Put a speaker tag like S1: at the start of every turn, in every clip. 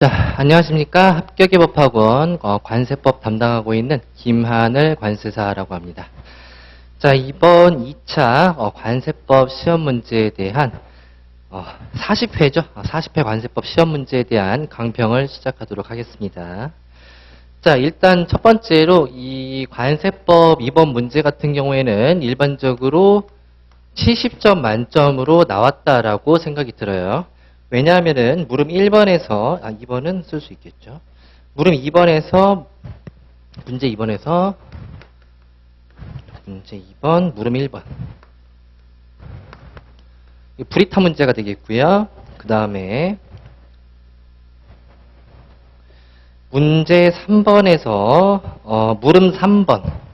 S1: 자, 안녕하십니까. 합격예법학원 관세법 담당하고 있는 김하늘 관세사라고 합니다. 자, 이번 2차 관세법 시험 문제에 대한 40회죠. 40회 관세법 시험 문제에 대한 강평을 시작하도록 하겠습니다. 자, 일단 첫 번째로 이 관세법 이번 문제 같은 경우에는 일반적으로 70점 만점으로 나왔다라고 생각이 들어요. 왜냐하면은 물음 1번에서 2번은 쓸 수 있겠죠. 물음 2번에서 문제 2번에서 문제 2번 물음 1번 불이타 문제가 되겠고요. 그 다음에 문제 3번에서 물음 3번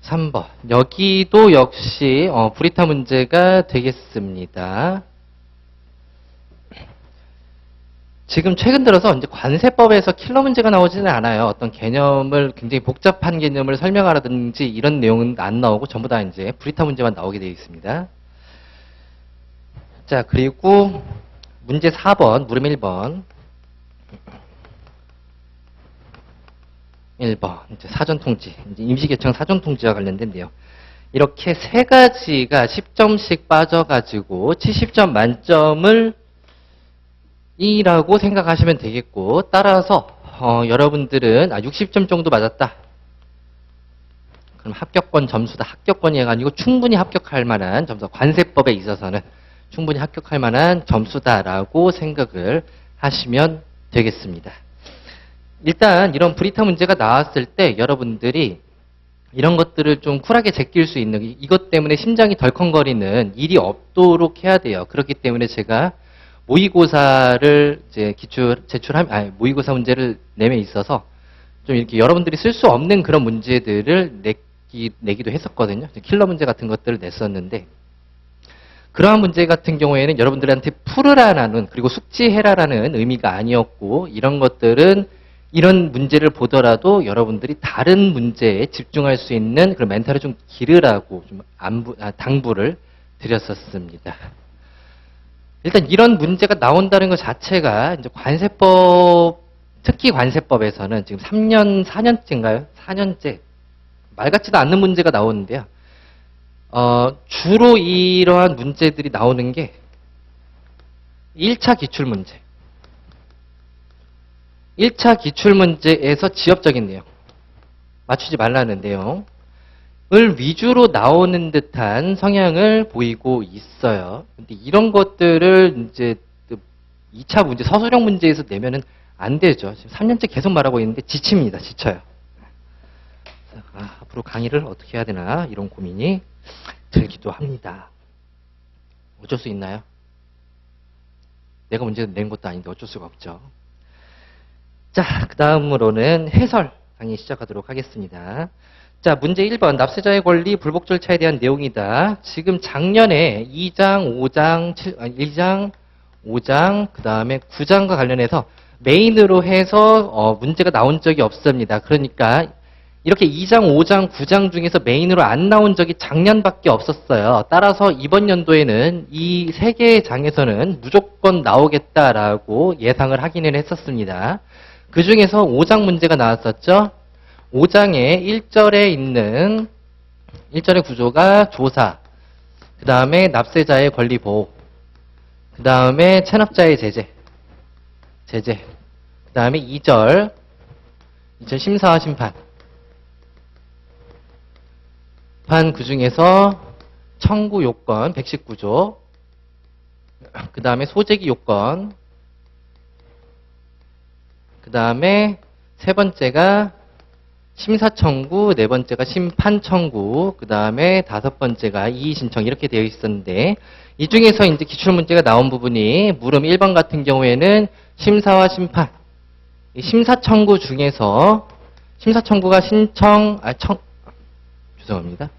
S1: 3번. 여기도 역시 불이타 문제가 되겠습니다. 지금 최근 들어서 이제 관세법에서 킬러 문제가 나오지는 않아요. 어떤 개념을 굉장히 복잡한 개념을 설명하라든지 이런 내용은 안 나오고 전부 다 이제 불이타 문제만 나오게 되어 있습니다. 자, 그리고 문제 4번, 물음 1번. 1번 이제 사전통지, 이제 임시개청 사전통지와 관련된데요. 이렇게 세 가지가 10점씩 빠져가지고 70점 만점을 이라고 생각하시면 되겠고, 따라서 여러분들은 60점 정도 맞았다. 그럼 합격권 점수다. 합격권이 아니고 충분히 합격할 만한 점수, 관세법에 있어서는 충분히 합격할 만한 점수다라고 생각을 하시면 되겠습니다. 일단 이런 불이타 문제가 나왔을 때 여러분들이 이런 것들을 좀 쿨하게 제낄 수 있는, 이것 때문에 심장이 덜컹거리는 일이 없도록 해야 돼요. 그렇기 때문에 제가 모의고사를 이제 모의고사 문제를 내에 있어서 좀 이렇게 여러분들이 쓸 수 없는 그런 문제들을 내기도 했었거든요. 킬러 문제 같은 것들을 냈었는데, 그러한 문제 같은 경우에는 여러분들한테 풀으라라는, 그리고 숙지해라라는 의미가 아니었고, 이런 것들은 이런 문제를 보더라도 여러분들이 다른 문제에 집중할 수 있는 그런 멘탈을 좀 기르라고 좀 당부를 드렸었습니다. 일단 이런 문제가 나온다는 것 자체가 이제 관세법, 특히 관세법에서는 지금 3년, 4년째인가요? 4년째. 말 같지도 않는 문제가 나오는데요. 주로 이러한 문제들이 나오는 게 1차 기출문제. 1차 기출문제에서 지엽적인 내용, 맞추지 말라는 내용을 위주로 나오는 듯한 성향을 보이고 있어요. 근데 이런 것들을 이제 2차 문제, 서술형 문제에서 내면은 안 되죠. 지금 3년째 계속 말하고 있는데 지칩니다. 지쳐요. 앞으로 강의를 어떻게 해야 되나 이런 고민이 들기도 합니다. 어쩔 수 있나요? 내가 문제 낸 것도 아닌데 어쩔 수가 없죠. 자, 그 다음으로는 해설 강의 시작하도록 하겠습니다. 자, 문제 1번 납세자의 권리 불복 절차에 대한 내용이다. 지금 작년에 2장, 1장, 5장, 그 다음에 9장과 관련해서 메인으로 해서 문제가 나온 적이 없습니다. 그러니까 이렇게 2장, 5장, 9장 중에서 메인으로 안 나온 적이 작년밖에 없었어요. 따라서 이번 연도에는 이 세 개의 장에서는 무조건 나오겠다라고 예상을 하기는 했었습니다. 그 중에서 5장 문제가 나왔었죠. 5장의 1절에 있는 1절의 구조가 조사, 그 다음에 납세자의 권리 보호, 그 다음에 체납자의 제재, 그 다음에 2절 심사와 심판. 그 중에서 청구 요건 119조, 그 다음에 소재기 요건, 그 다음에 세 번째가 심사 청구, 네 번째가 심판 청구, 그 다음에 다섯 번째가 이의 신청 이렇게 되어 있었는데, 이 중에서 이제 기출 문제가 나온 부분이 물음 1번 같은 경우에는 심사와 심판, 심사 청구 중에서 심사 청구가 죄송합니다.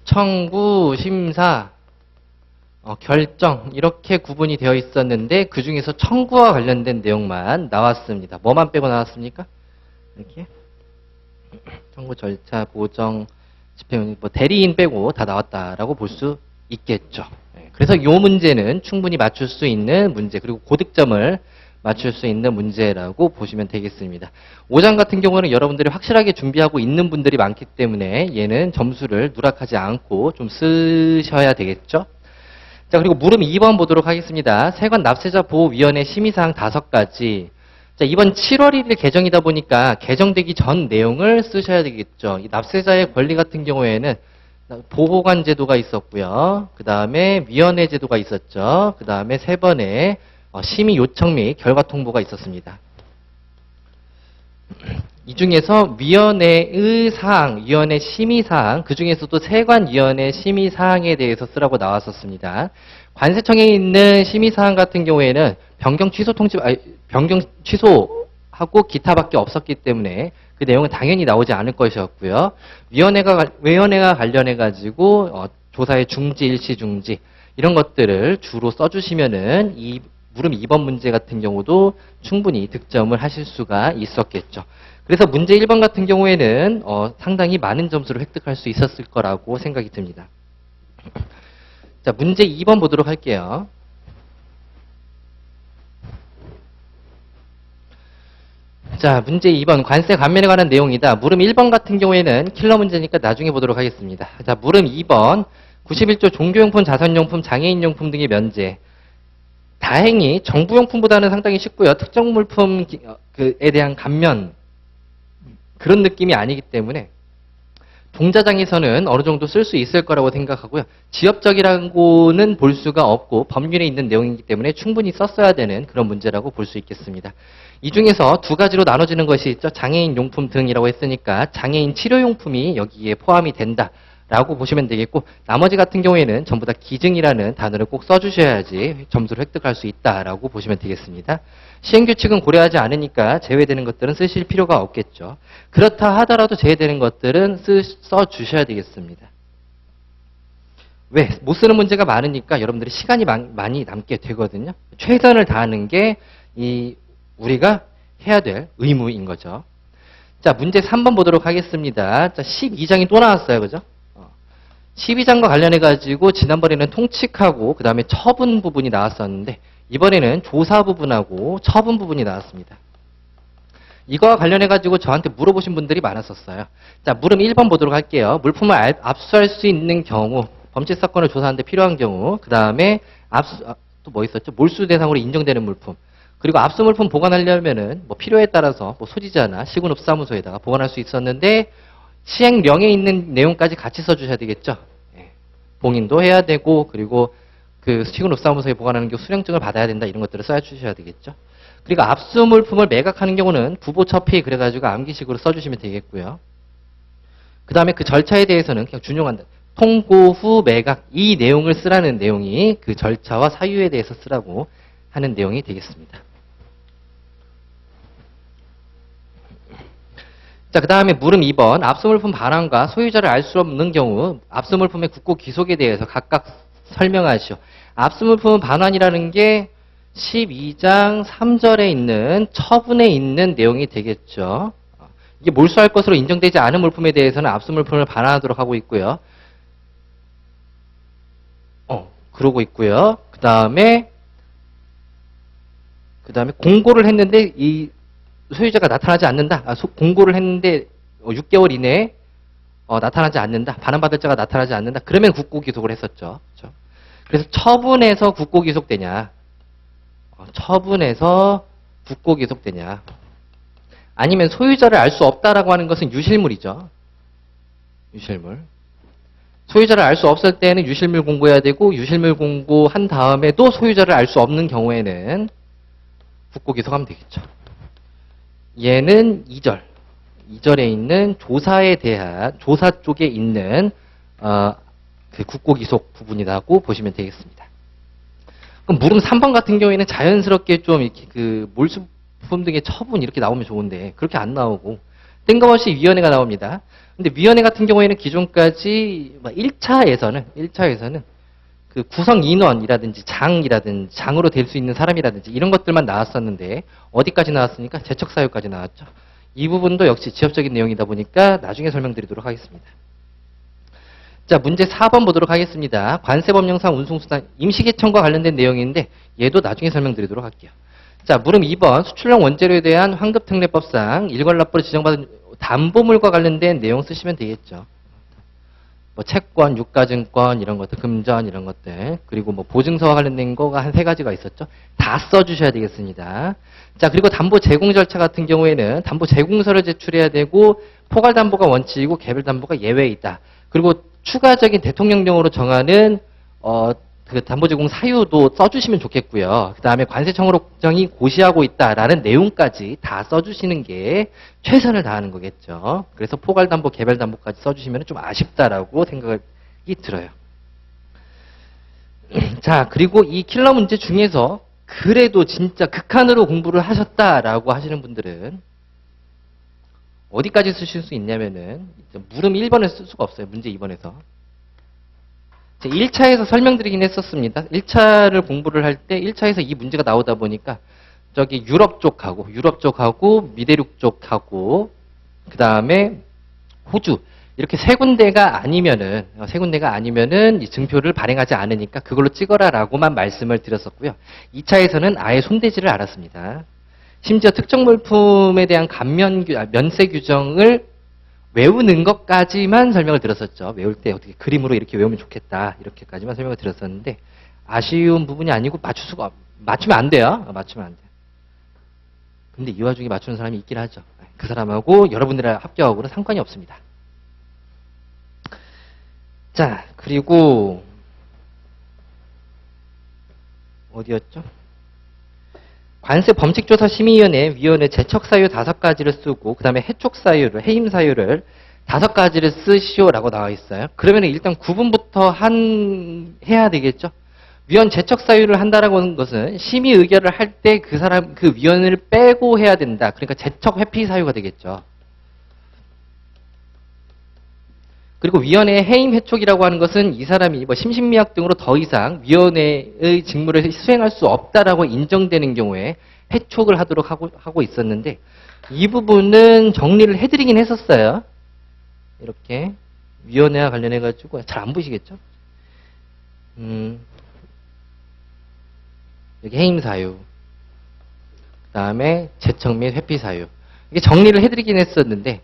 S1: 청구, 심사, 결정 이렇게 구분이 되어 있었는데 그 중에서 청구와 관련된 내용만 나왔습니다. 뭐만 빼고 나왔습니까? 이렇게 청구 절차, 보정, 집행, 대리인 빼고 다 나왔다라고 볼 수 있겠죠. 그래서 이 문제는 충분히 맞출 수 있는 문제, 그리고 고득점을 맞출 수 있는 문제라고 보시면 되겠습니다. 5장 같은 경우는 여러분들이 확실하게 준비하고 있는 분들이 많기 때문에 얘는 점수를 누락하지 않고 좀 쓰셔야 되겠죠. 자, 그리고 물음 2번 보도록 하겠습니다. 세관 납세자 보호위원회 심의사항 5가지. 자, 이번 7월 1일 개정이다 보니까 개정되기 전 내용을 쓰셔야 되겠죠. 이 납세자의 권리 같은 경우에는 보호관 제도가 있었고요. 그 다음에 위원회 제도가 있었죠. 그 다음에 3번의 심의 요청 및 결과 통보가 있었습니다. 이 중에서 위원회의 사항, 위원회 심의 사항, 그 중에서도 세관위원회 심의 사항에 대해서 쓰라고 나왔었습니다. 관세청에 있는 심의 사항 같은 경우에는 변경 취소하고 기타밖에 없었기 때문에 그 내용은 당연히 나오지 않을 것이었고요. 위원회가 관련해 가지고 조사의 중지, 일시 중지 이런 것들을 주로 써주시면은 이 물음 2번 문제 같은 경우도 충분히 득점을 하실 수가 있었겠죠. 그래서 문제 1번 같은 경우에는 상당히 많은 점수를 획득할 수 있었을 거라고 생각이 듭니다. 자, 문제 2번 보도록 할게요. 자, 문제 2번 관세 감면에 관한 내용이다. 물음 1번 같은 경우에는 킬러 문제니까 나중에 보도록 하겠습니다. 자, 물음 2번 91조 종교용품, 자선용품, 장애인용품 등의 면제. 다행히 정부용품보다는 상당히 쉽고요. 특정 물품에 대한 감면 그런 느낌이 아니기 때문에 동자장에서는 어느 정도 쓸 수 있을 거라고 생각하고요. 지엽적이라고는 볼 수가 없고 법률에 있는 내용이기 때문에 충분히 썼어야 되는 그런 문제라고 볼 수 있겠습니다. 이 중에서 2가지로 나눠지는 것이 있죠. 장애인 용품 등이라고 했으니까 장애인 치료용품이 여기에 포함이 된다라고 보시면 되겠고, 나머지 같은 경우에는 전부 다 기증이라는 단어를 꼭 써주셔야지 점수를 획득할 수 있다라고 보시면 되겠습니다. 시행규칙은 고려하지 않으니까 제외되는 것들은 쓰실 필요가 없겠죠. 그렇다 하더라도 제외되는 것들은 써주셔야 되겠습니다. 왜? 못 쓰는 문제가 많으니까 여러분들이 시간이 많이 남게 되거든요. 최선을 다하는 게 우리가 해야 될 의무인 거죠. 자, 문제 3번 보도록 하겠습니다. 자, 12장이 또 나왔어요. 그죠? 12장과 관련해가지고 지난번에는 통칙하고 그 다음에 처분 부분이 나왔었는데 이번에는 조사 부분하고 처분 부분이 나왔습니다. 이거와 관련해가지고 저한테 물어보신 분들이 많았었어요. 자, 물음 1번 보도록 할게요. 물품을 압수할 수 있는 경우, 범죄 사건을 조사하는데 필요한 경우, 그 다음에 또 뭐 있었죠? 몰수 대상으로 인정되는 물품. 그리고 압수 물품 보관하려면은 뭐 필요에 따라서 뭐 소지자나 시군업사무소에다가 보관할 수 있었는데 시행령에 있는 내용까지 같이 써주셔야 되겠죠. 봉인도 해야 되고 그리고 그 시군업사무소에 보관하는 경우 수령증을 받아야 된다 이런 것들을 써주셔야 되겠죠. 그리고 압수 물품을 매각하는 경우는 부보처피 그래가지고 암기식으로 써주시면 되겠고요. 그 다음에 그 절차에 대해서는 그냥 준용한다. 통고 후 매각 이 내용을 쓰라는 내용이 그 절차와 사유에 대해서 쓰라고 하는 내용이 되겠습니다. 자, 그 다음에 물음 2번 압수물품 반환과 소유자를 알 수 없는 경우 압수물품의 국고 귀속에 대해서 각각 설명하시오. 압수물품 반환이라는 게 12장 3절에 있는 처분에 있는 내용이 되겠죠. 이게 몰수할 것으로 인정되지 않은 물품에 대해서는 압수물품을 반환하도록 하고 있고요. 그러고 있고요. 그 다음에 공고를 했는데 이 소유자가 나타나지 않는다. 공고를 했는데 6개월 이내에 나타나지 않는다. 반환받을 자가 나타나지 않는다. 그러면 국고기속을 했었죠. 그렇죠? 그래서 처분해서 국고기속되냐. 처분해서 국고기속되냐. 아니면 소유자를 알 수 없다라고 하는 것은 유실물이죠. 유실물. 소유자를 알 수 없을 때는 유실물 공고해야 되고 유실물 공고한 다음에도 소유자를 알 수 없는 경우에는 국고기속하면 되겠죠. 얘는 2절. 2절에 있는 조사에 대한 조사 쪽에 있는 그 국고기속 부분이라고 보시면 되겠습니다. 그럼 물음 3번 같은 경우에는 자연스럽게 좀 이렇게 그 몰수품 등의 처분 이렇게 나오면 좋은데 그렇게 안 나오고 뜬금없이 위원회가 나옵니다. 근데 위원회 같은 경우에는 기존까지 1차에서는 그 구성 인원이라든지 장으로 될 수 있는 사람이라든지 이런 것들만 나왔었는데 어디까지 나왔습니까? 제척 사유까지 나왔죠. 이 부분도 역시 지엽적인 내용이다 보니까 나중에 설명드리도록 하겠습니다. 자, 문제 4번 보도록 하겠습니다. 관세법령상 운송수단 임시개청과 관련된 내용인데 얘도 나중에 설명드리도록 할게요. 자, 물음 2번 수출용 원재료에 대한 환급특례법상 일괄납부로 지정받은 담보물과 관련된 내용 쓰시면 되겠죠. 뭐 채권, 유가증권 이런 것들, 금전 이런 것들, 그리고 뭐 보증서와 관련된 거가 한 3가지가 있었죠. 다 써주셔야 되겠습니다. 자, 그리고 담보 제공 절차 같은 경우에는 담보 제공서를 제출해야 되고 포괄담보가 원칙이고 개별담보가 예외이다. 그리고 추가적인 대통령령으로 정하는 그 담보 제공 사유도 써주시면 좋겠고요. 그 다음에 관세청으로정이 고시하고 있다라는 내용까지 다 써주시는 게 최선을 다하는 거겠죠. 그래서 포괄담보, 개별담보까지 써주시면 좀 아쉽다라고 생각이 들어요. 자, 그리고 이 킬러 문제 중에서 그래도 진짜 극한으로 공부를 하셨다라고 하시는 분들은 어디까지 쓰실 수 있냐면은 물음 1번을 쓸 수가 없어요. 문제 2번에서. 1차에서 설명드리긴 했었습니다. 1차를 공부를 할 때 1차에서 이 문제가 나오다 보니까 저기 유럽 쪽하고 미대륙 쪽하고 그 다음에 호주 이렇게 세 군데가 아니면은 이 증표를 발행하지 않으니까 그걸로 찍어라라고만 말씀을 드렸었고요. 2차에서는 아예 손대지를 않았습니다. 심지어 특정 물품에 대한 면세 규정을 외우는 것까지만 설명을 드렸었죠. 외울 때 어떻게 그림으로 이렇게 외우면 좋겠다. 이렇게까지만 설명을 드렸었는데 아쉬운 부분이 아니고 맞추면 안 돼요. 맞추면 안 돼요. 근데 이 와중에 맞추는 사람이 있긴 하죠. 그 사람하고 여러분들의 합격하고는 상관이 없습니다. 자, 그리고 어디였죠? 관세 범칙조사심의위원회 제척사유 5가지를 쓰고 그 다음에 해임사유를 5가지를 쓰시오라고 나와 있어요. 그러면 일단 구분부터 해야 되겠죠. 위원 제척사유를 한다라고 하는 것은 심의 의결을 할 때 그 위원을 빼고 해야 된다. 그러니까 제척 회피 사유가 되겠죠. 그리고 위원회의 해임 해촉이라고 하는 것은 이 사람이 뭐 심신미약 등으로 더 이상 위원회의 직무를 수행할 수 없다라고 인정되는 경우에 해촉을 하도록 하고 있었는데 이 부분은 정리를 해드리긴 했었어요. 이렇게 위원회와 관련해 가지고 잘 안 보시겠죠? 여기 해임 사유, 그 다음에 제척 및 회피 사유 이게 정리를 해드리긴 했었는데.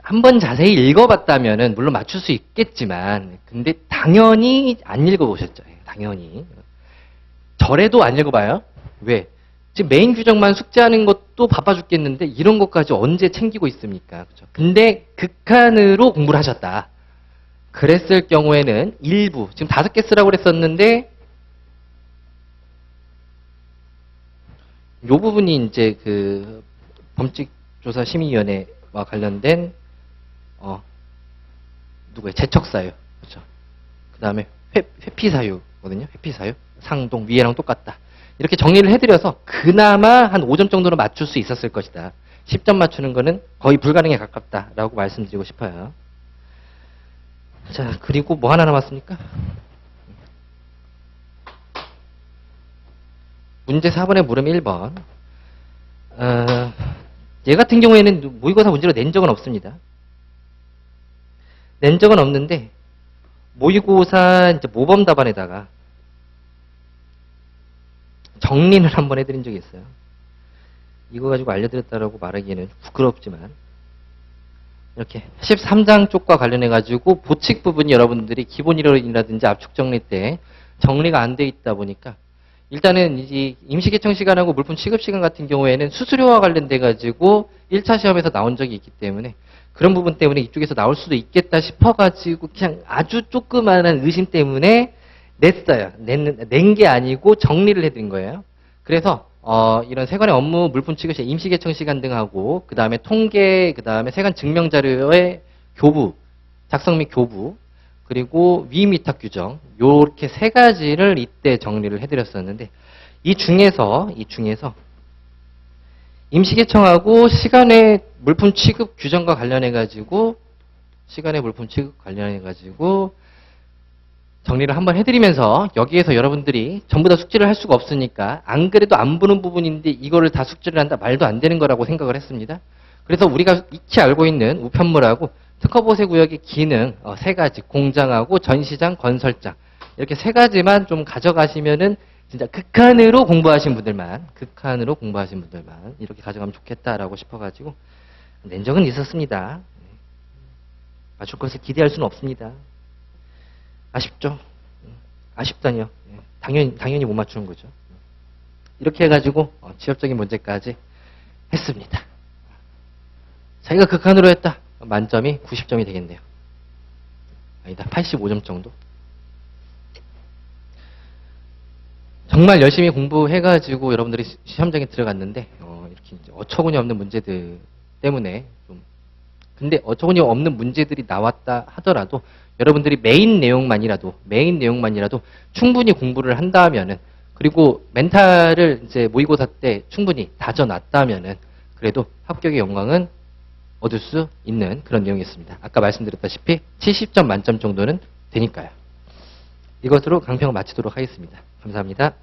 S1: 한번 자세히 읽어봤다면은 물론 맞출 수 있겠지만 근데 당연히 안 읽어보셨죠. 당연히. 저래도 안 읽어봐요. 왜? 지금 메인 규정만 숙지하는 것도 바빠 죽겠는데 이런 것까지 언제 챙기고 있습니까? 그렇죠? 근데 극한으로 공부를 하셨다. 그랬을 경우에는 일부, 지금 5개 쓰라고 그랬었는데 요 부분이 이제 그 범칙조사심의위원회와 관련된 제척사유. 그렇죠. 그 다음에 회피사유거든요. 회피사유. 상동, 위에랑 똑같다. 이렇게 정리를 해드려서 그나마 한 5점 정도로 맞출 수 있었을 것이다. 10점 맞추는 거는 거의 불가능에 가깝다라고 말씀드리고 싶어요. 자, 그리고 뭐 하나 남았습니까? 문제 4번의 물음 1번. 얘 같은 경우에는 모의고사 문제로 낸 적은 없습니다. 낸 적은 없는데 모의고사 이제 모범 답안에다가 정리를 한번 해드린 적이 있어요. 이거 가지고 알려드렸다라고 말하기에는 부끄럽지만 이렇게 13장 쪽과 관련해 가지고 보칙 부분이 여러분들이 기본 이론이라든지 압축 정리 때 정리가 안 돼 있다 보니까 일단은 이 임시개청 시간하고 물품 취급 시간 같은 경우에는 수수료와 관련돼 가지고 1차 시험에서 나온 적이 있기 때문에 그런 부분 때문에 이쪽에서 나올 수도 있겠다 싶어가지고 그냥 아주 조그마한 의심 때문에 냈어요. 낸 게 아니고 정리를 해드린 거예요. 그래서 이런 세관의 업무, 물품 취급 시간, 임시개청 시간 등하고 그 다음에 통계, 그 다음에 세관 증명자료의 교부, 작성 및 교부, 그리고 위임위탁 규정 요렇게 3가지를 이때 정리를 해드렸었는데 이 중에서 임시개청하고 시간의 물품 취급 규정과 관련해 가지고 정리를 한번 해드리면서 여기에서 여러분들이 전부 다 숙지를 할 수가 없으니까 안 그래도 안 보는 부분인데 이거를 다 숙지를 한다 말도 안 되는 거라고 생각을 했습니다. 그래서 우리가 익히 알고 있는 우편물하고 특허보세 구역의 기능 세 가지, 공장하고 전시장, 건설장 이렇게 세 가지만 좀 가져가시면은 진짜 극한으로 공부하신 분들만 이렇게 가져가면 좋겠다라고 싶어가지고 낸 적은 있었습니다. 맞출 것을 기대할 수는 없습니다. 아쉽죠? 아쉽다니요. 당연히 못 맞추는 거죠. 이렇게 해가지고 취업적인 문제까지 했습니다. 자기가 극한으로 했다. 만점이 90점이 되겠네요. 아니다, 85점 정도. 정말 열심히 공부해가지고 여러분들이 시험장에 들어갔는데 이렇게 어처구니 없는 문제들 때문에 좀, 근데 어처구니 없는 문제들이 나왔다 하더라도 여러분들이 메인 내용만이라도 충분히 공부를 한다면은, 그리고 멘탈을 이제 모의고사 때 충분히 다져놨다면은 그래도 합격의 영광은 얻을 수 있는 그런 내용이었습니다. 아까 말씀드렸다시피 70점 만점 정도는 되니까요. 이것으로 강평을 마치도록 하겠습니다. 감사합니다.